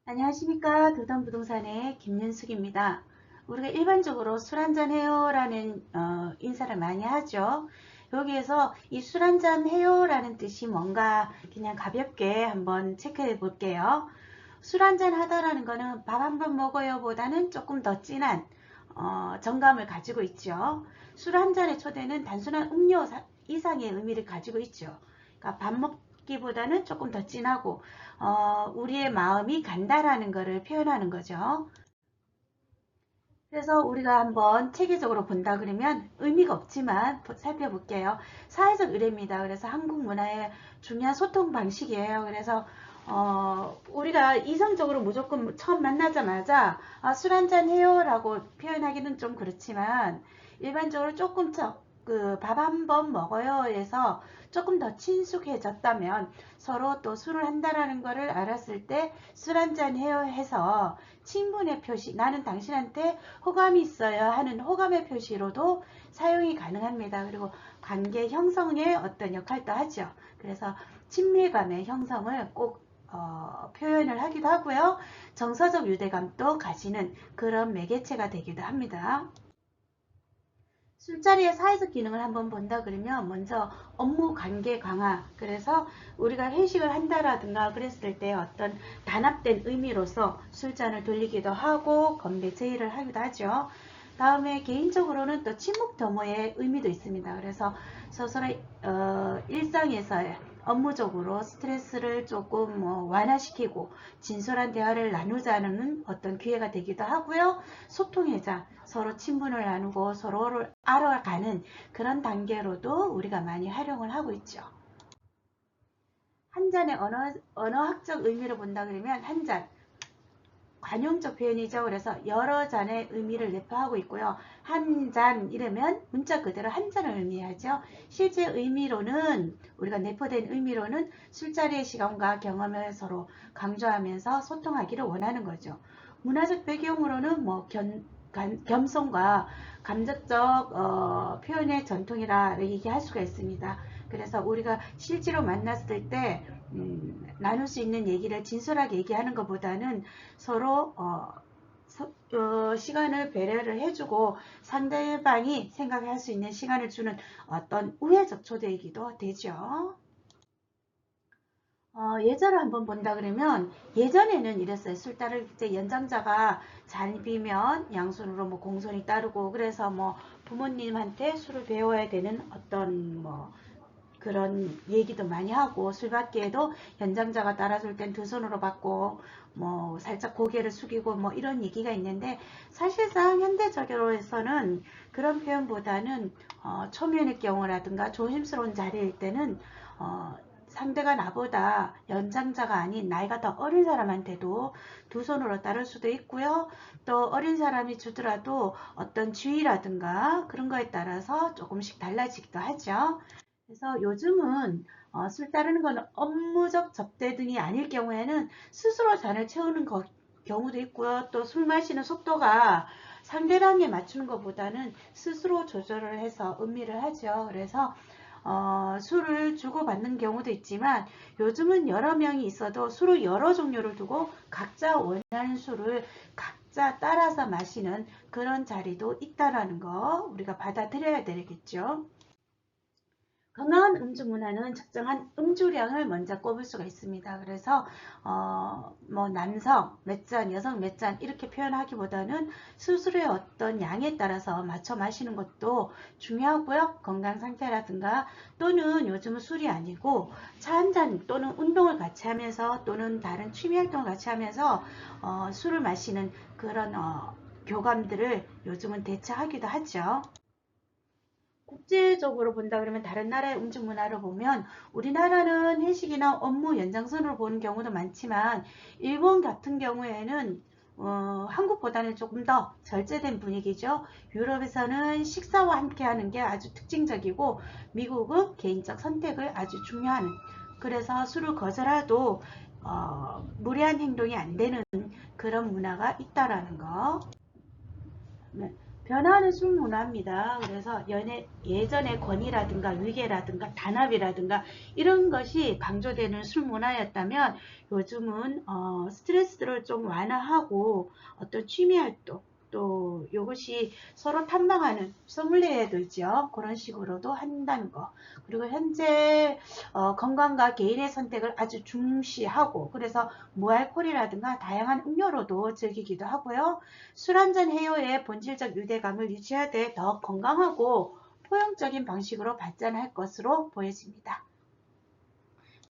안녕하십니까. 도담부동산의 김윤숙입니다. 우리가 일반적으로 술 한잔 해요 라는 인사를 많이 하죠. 여기에서 이 술 한잔 해요 라는 뜻이 뭔가 그냥 가볍게 한번 체크해 볼게요. 술 한잔 하다라는 거는 밥 한 번 먹어요 보다는 조금 더 진한 정감을 가지고 있죠. 술 한 잔의 초대는 단순한 음료 이상의 의미를 가지고 있죠. 그러니까 밥 먹기보다는 조금 더 진하고 우리의 마음이 간다라는 것을 표현하는 거죠. 그래서 우리가 한번 체계적으로 본다 그러면 의미가 없지만 살펴볼게요. 사회적 의례입니다. 그래서 한국 문화의 중요한 소통 방식이에요. 그래서 우리가 이성적으로 무조건 처음 만나자마자 술 한잔 해요 라고 표현하기는 좀 그렇지만 일반적으로 조금 밥 한 번 먹어요 에서 조금 더 친숙해졌다면 서로 또 술을 한다라는 것을 알았을 때 술 한잔 해요 해서 친분의 표시, 나는 당신한테 호감이 있어요 하는 호감의 표시로도 사용이 가능합니다. 그리고 관계 형성의 어떤 역할도 하죠. 그래서 친밀감의 형성을 꼭 표현을 하기도 하고요. 정서적 유대감도 가지는 그런 매개체가 되기도 합니다. 술자리의 사회적 기능을 한번 본다 그러면 먼저 업무 관계 강화, 그래서 우리가 회식을 한다라든가 그랬을 때 어떤 단합된 의미로서 술잔을 돌리기도 하고 건배 제의를 하기도 하죠. 다음에 개인적으로는 또 친목 도모의 의미도 있습니다. 그래서 서로의 일상에서 업무적으로 스트레스를 조금 완화시키고 진솔한 대화를 나누자는 어떤 기회가 되기도 하고요. 소통의 장, 서로 친분을 나누고 서로를 알아가는 그런 단계로도 우리가 많이 활용을 하고 있죠. 한 잔의 언어학적 의미로 본다 그러면 한 잔, 관용적 표현이죠. 그래서 여러 잔의 의미를 내포하고 있고요. 한 잔 이러면 문자 그대로 한 잔을 의미하죠. 실제 의미로는 우리가 내포된 의미로는 술자리의 시간과 경험을 서로 강조하면서 소통하기를 원하는 거죠. 문화적 배경으로는 겸손과 감정적 표현의 전통이라 얘기할 수가 있습니다. 그래서 우리가 실제로 만났을 때 나눌 수 있는 얘기를 진솔하게 얘기하는 것보다는 서로 시간을 배려를 해주고 상대방이 생각할 수 있는 시간을 주는 어떤 우회적 초대이기도 되죠. 예절을 한번 본다 그러면 예전에는 이랬어요. 술 따를 때 연장자가 잘 비면 양손으로 뭐 공손히 따르고 그래서 뭐 부모님한테 술을 배워야 되는 어떤 뭐 그런 얘기도 많이 하고 술 받기에도 연장자가 따라줄 땐 두 손으로 받고 뭐 살짝 고개를 숙이고 뭐 이런 얘기가 있는데 사실상 현대적으로서는 그런 표현보다는 초면의 경우라든가 조심스러운 자리일 때는 상대가 나보다 연장자가 아닌 나이가 더 어린 사람한테도 두 손으로 따를 수도 있고요. 또 어린 사람이 주더라도 어떤 주의라든가 그런 거에 따라서 조금씩 달라지기도 하죠. 그래서 요즘은 술 따르는 건 업무적 접대 등이 아닐 경우에는 스스로 잔을 채우는 경우도 있고요. 또 술 마시는 속도가 상대방에 맞추는 것보다는 스스로 조절을 해서 음미를 하죠. 그래서 술을 주고받는 경우도 있지만 요즘은 여러 명이 있어도 술을 여러 종류를 두고 각자 원하는 술을 각자 따라서 마시는 그런 자리도 있다라는 거 우리가 받아들여야 되겠죠. 건강한 음주 문화는 적정한 음주량을 먼저 꼽을 수가 있습니다. 그래서 뭐 남성 몇 잔, 여성 몇 잔 이렇게 표현하기보다는 스스로의 어떤 양에 따라서 맞춰 마시는 것도 중요하고요. 건강 상태라든가 또는 요즘은 술이 아니고 차 한 잔 또는 운동을 같이 하면서 또는 다른 취미 활동을 같이 하면서 술을 마시는 그런 교감들을 요즘은 대처하기도 하죠. 국제적으로 본다 그러면 다른 나라의 음식 문화를 보면 우리나라는 회식이나 업무 연장선으로 보는 경우도 많지만 일본 같은 경우에는 한국보다는 조금 더 절제된 분위기죠. 유럽에서는 식사와 함께 하는 게 아주 특징적이고 미국은 개인적 선택을 아주 중요하는, 그래서 술을 거절해도 무례한 행동이 안 되는 그런 문화가 있다라는 거. 네. 변화하는 술 문화입니다. 그래서 예전의 권위라든가 위계라든가 단합이라든가 이런 것이 강조되는 술 문화였다면 요즘은 스트레스를 좀 완화하고 어떤 취미 활동 또 이것이 서로 탐방하는 소믈리에도 있죠. 그런 식으로도 한다는 거. 그리고 현재 건강과 개인의 선택을 아주 중시하고 그래서 무알콜이라든가 다양한 음료로도 즐기기도 하고요. 술 한잔 해요의 본질적 유대감을 유지하되 더 건강하고 포용적인 방식으로 발전할 것으로 보여집니다.